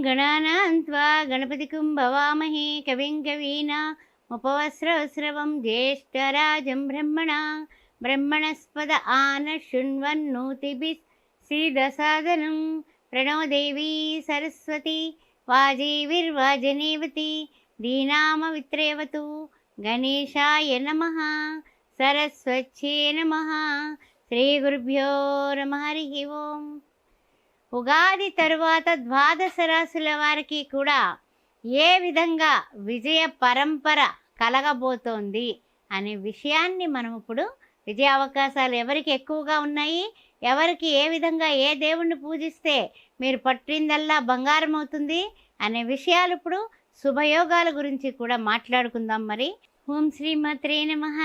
गणानां त्वा गणपतिं भवामहे कविं कवीनामुपवस्रवस्रवं ज्येष्ठराजं ब्रह्मणस्पद आनशृण्वन्नोतिभिः सीदसादनं प्रणो देवी सरस्वती वाजीर्वाजनेवती दीनामवित्रेवतु गणेशाय नमः सरस्वत्यै नमः శ్రీగురుభ్యో నమః హరి ఓం. ఉగాది తరువాత ద్వాదశ రాశుల వారికి కూడా ఏ విధంగా విజయ పరంపర కలగబోతోంది అనే విషయాన్ని మనం ఇప్పుడు విజయ అవకాశాలు ఎవరికి ఎక్కువగా ఉన్నాయి, ఎవరికి ఏ విధంగా ఏ దేవుణ్ణి పూజిస్తే మీరు పట్టిందల్లా బంగారం అవుతుంది అనే విషయాలు ఇప్పుడు శుభయోగాల గురించి కూడా మాట్లాడుకుందాం. మరి ఓం శ్రీమాత్రే నమః.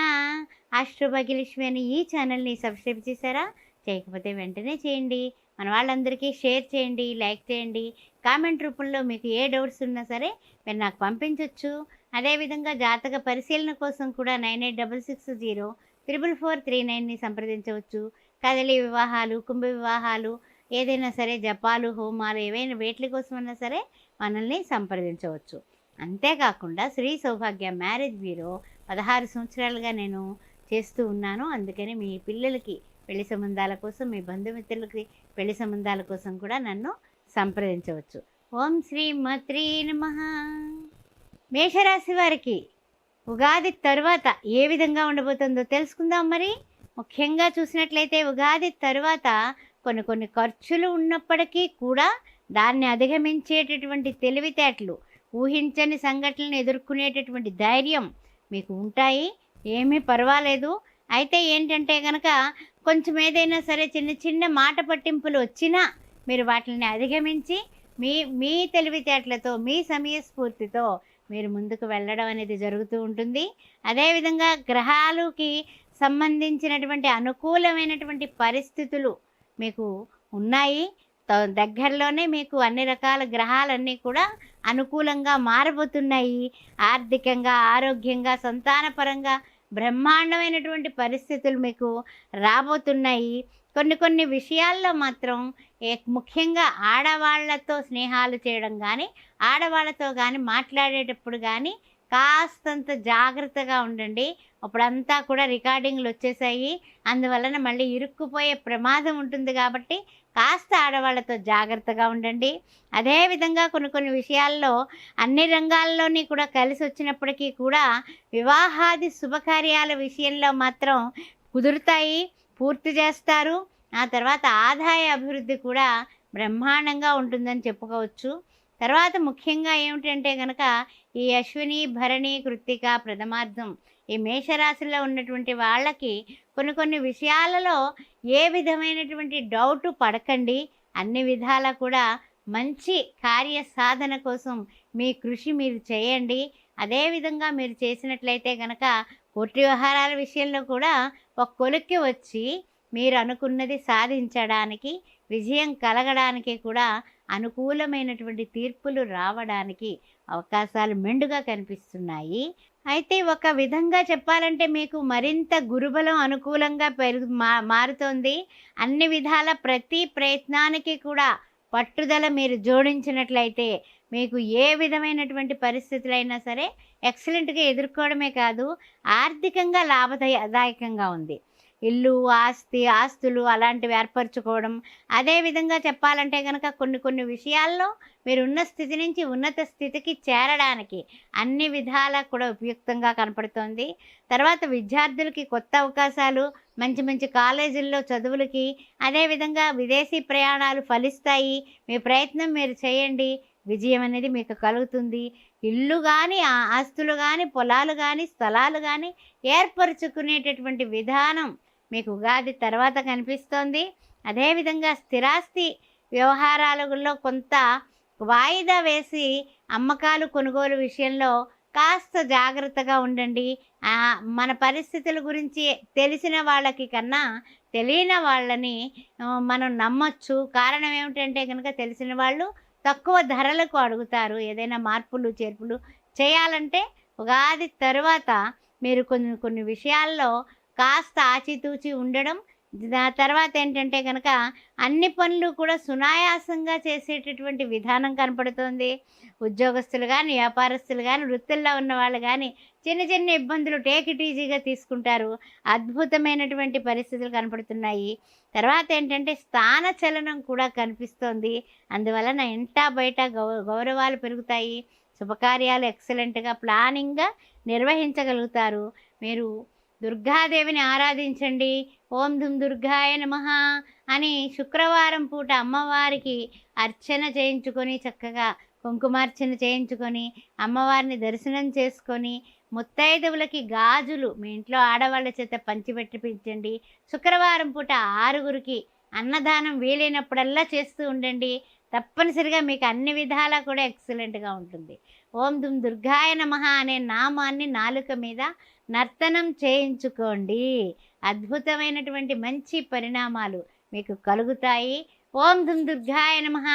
ఆస్ట్రోభాగ్యలక్ష్మి అని ఈ ఛానల్ని సబ్స్క్రైబ్ చేశారా? చేయకపోతే వెంటనే చేయండి. మన వాళ్ళందరికీ షేర్ చేయండి, లైక్ చేయండి. కామెంట్ రూపంలో మీకు ఏ డౌట్స్ ఉన్నా సరే మీరు నాకు పంపించవచ్చు. అదేవిధంగా జాతక పరిశీలన కోసం కూడా 9866044439ని సంప్రదించవచ్చు. కదలి వివాహాలు, కుంభ వివాహాలు, ఏదైనా సరే జపాలు, హోమాలు, ఏవైనా వేట్ల కోసమన్నా సరే మనల్ని సంప్రదించవచ్చు. అంతేకాకుండా శ్రీ సౌభాగ్య మ్యారేజ్ బ్యూరో 16 సంవత్సరాలుగా నేను చేస్తూ ఉన్నాను. అందుకని మీ పిల్లలకి పెళ్లి సంబంధాల కోసం, మీ బంధుమిత్రులకి పెళ్లి సంబంధాల కోసం కూడా నన్ను సంప్రదించవచ్చు. ఓం శ్రీ మాత్రే నమః. మేషరాశి వారికి ఉగాది తరువాత ఏ విధంగా ఉండబోతుందో తెలుసుకుందాం. మరి ముఖ్యంగా చూసినట్లయితే ఉగాది తరువాత కొన్ని ఖర్చులు ఉన్నప్పటికీ కూడా దాన్ని అధిగమించేటటువంటి తెలివితేటలు, ఊహించని సంఘటనలను ఎదుర్కొనేటటువంటి ధైర్యం మీకు ఉంటాయి. ఏమీ పర్వాలేదు. అయితే ఏంటంటే కనుక కొంచెం ఏదైనా సరే చిన్న చిన్న మాట పట్టింపులు వచ్చినా మీరు వాటిని అధిగమించి మీ తెలివితేటలతో, మీ సమయస్ఫూర్తితో మీరు ముందుకు వెళ్ళడం అనేది జరుగుతూ ఉంటుంది. అదేవిధంగా గ్రహాలకి సంబంధించినటువంటి అనుకూలమైనటువంటి పరిస్థితులు మీకు ఉన్నాయి. దగ్గరలోనే మీకు అన్ని రకాల గ్రహాలన్నీ కూడా అనుకూలంగా మారబోతున్నాయి. ఆర్థికంగా, ఆరోగ్యంగా, సంతానపరంగా బ్రహ్మాండమైనటువంటి పరిస్థితులు మీకు రాబోతున్నాయి. కొన్ని విషయాల్లో మాత్రం ముఖ్యంగా ఆడవాళ్లతో స్నేహాలు చేయడం కానీ, ఆడవాళ్లతో కానీ మాట్లాడేటప్పుడు కానీ కాస్తంత జాగ్రత్తగా ఉండండి. అప్పుడంతా కూడా రికార్డింగ్లు వచ్చేసాయి. అందువలన మళ్ళీ ఇరుక్కుపోయే ప్రమాదం ఉంటుంది. కాబట్టి కాస్త ఆడవాళ్లతో జాగ్రత్తగా ఉండండి. అదేవిధంగా కొన్ని విషయాల్లో అన్ని రంగాల్లోని కూడా కలిసి వచ్చినప్పటికీ కూడా వివాహాది శుభకార్యాల విషయంలో మాత్రం కుదురుతాయి, పూర్తి చేస్తారు. ఆ తర్వాత ఆదాయ అభివృద్ధి కూడా బ్రహ్మాండంగా ఉంటుందని చెప్పుకోవచ్చు. తర్వాత ముఖ్యంగా ఏమిటంటే కనుక ఈ అశ్విని, భరణి, కృత్తిక ప్రథమార్థం ఈ మేషరాశిలో ఉన్నటువంటి వాళ్ళకి కొన్ని విషయాలలో ఏ విధమైనటువంటి డౌటు పడకండి. అన్ని విధాలా కూడా మంచి కార్య సాధన కోసం మీ కృషి మీరు చేయండి. అదేవిధంగా మీరు చేసినట్లయితే కనుక కోర్టు వ్యవహారాల విషయంలో కూడా ఒక కొలిక్కి వచ్చి మీరు అనుకున్నది సాధించడానికి, విజయం కలగడానికి కూడా అనుకూలమైనటువంటి తీర్పులు రావడానికి అవకాశాలు మెండుగా కనిపిస్తున్నాయి. అయితే ఒక విధంగా చెప్పాలంటే మీకు మరింత గురుబలం అనుకూలంగా మారుతోంది. అన్ని విధాల ప్రతి ప్రయత్నానికి కూడా పట్టుదల మీరు జోడించినట్లయితే మీకు ఏ విధమైనటువంటి పరిస్థితులైనా సరే ఎక్సలెంట్గా ఎదుర్కోవడమే కాదు, ఆర్థికంగా లాభదాయకంగా ఉంది. ఇల్లు, ఆస్తులు అలాంటివి ఏర్పరచుకోవడం. అదేవిధంగా చెప్పాలంటే కనుక కొన్ని విషయాల్లో మీరు ఉన్న స్థితి నుంచి ఉన్నత స్థితికి చేరడానికి అన్ని విధాలా కూడా ఉపయుక్తంగా కనపడుతోంది. తర్వాత విద్యార్థులకి కొత్త అవకాశాలు, మంచి కాలేజీల్లో చదువులకి, అదేవిధంగా విదేశీ ప్రయాణాలు ఫలిస్తాయి. మీ ప్రయత్నం మీరు చేయండి, విజయం అనేది మీకు కలుగుతుంది. ఇల్లు కానీ, ఆస్తులు కానీ, పొలాలు కానీ, స్థలాలు కానీ ఏర్పరచుకునేటటువంటి విధానం మీకు ఉగాది తర్వాత కనిపిస్తోంది. అదేవిధంగా స్థిరాస్తి వ్యవహారాలలో కొంత వాయిదా వేసి అమ్మకాలు, కొనుగోలు విషయంలో కాస్త జాగ్రత్తగా ఉండండి. మన పరిస్థితుల గురించి తెలిసిన వాళ్ళకి కన్నా తెలియని వాళ్ళని మనం నమ్మొచ్చు. కారణం ఏమిటంటే కనుక తెలిసిన వాళ్ళు తక్కువ ధరలకు అడుగుతారు. ఏదైనా మార్పులు చేర్పులు చేయాలంటే ఉగాది తరువాత మీరు కొన్ని విషయాల్లో కాస్త ఆచితూచి ఉండడం, తర్వాత ఏంటంటే కనుక అన్ని పనులు కూడా సునాయాసంగా చేసేటటువంటి విధానం కనపడుతుంది. ఉద్యోగస్తులు కానీ, వ్యాపారస్తులు కానీ, వృత్తుల్లో ఉన్నవాళ్ళు కానీ చిన్న చిన్న ఇబ్బందులు టేక్ ఇట్ ఈజీగా తీసుకుంటారు. అద్భుతమైనటువంటి పరిస్థితులు కనపడుతున్నాయి. తర్వాత ఏంటంటే స్థానచలనం కూడా కనిపిస్తోంది. అందువలన ఇంటా బయట గౌరవాలు పెరుగుతాయి. శుభకార్యాలు ఎక్సలెంట్గా ప్లానింగ్గా నిర్వహించగలుగుతారు. మీరు దుర్గాదేవిని ఆరాధించండి. ఓం దుమ్ దుర్గాయ నమః అని శుక్రవారం పూట అమ్మవారికి అర్చన చేయించుకొని, చక్కగా కుంకుమార్చన చేయించుకొని, అమ్మవారిని దర్శనం చేసుకొని, ముత్తైదువులకి గాజులు మీ ఇంట్లో ఆడవాళ్ళ చేత పంచిపెట్టిపించండి. శుక్రవారం పూట 6గురికి అన్నదానం వీలైనప్పుడల్లా చేస్తూ ఉండండి. తప్పనిసరిగా మీకు అన్ని విధాలా కూడా ఎక్సలెంట్గా ఉంటుంది. ఓం దుమ్ దుర్గాయ నమః అనే నామాన్ని నాలుక మీద నర్తనం చేయించుకోండి. అద్భుతమైనటువంటి మంచి పరిణామాలు మీకు కలుగుతాయి. ఓం దుమ్ దుర్గాయ నమః.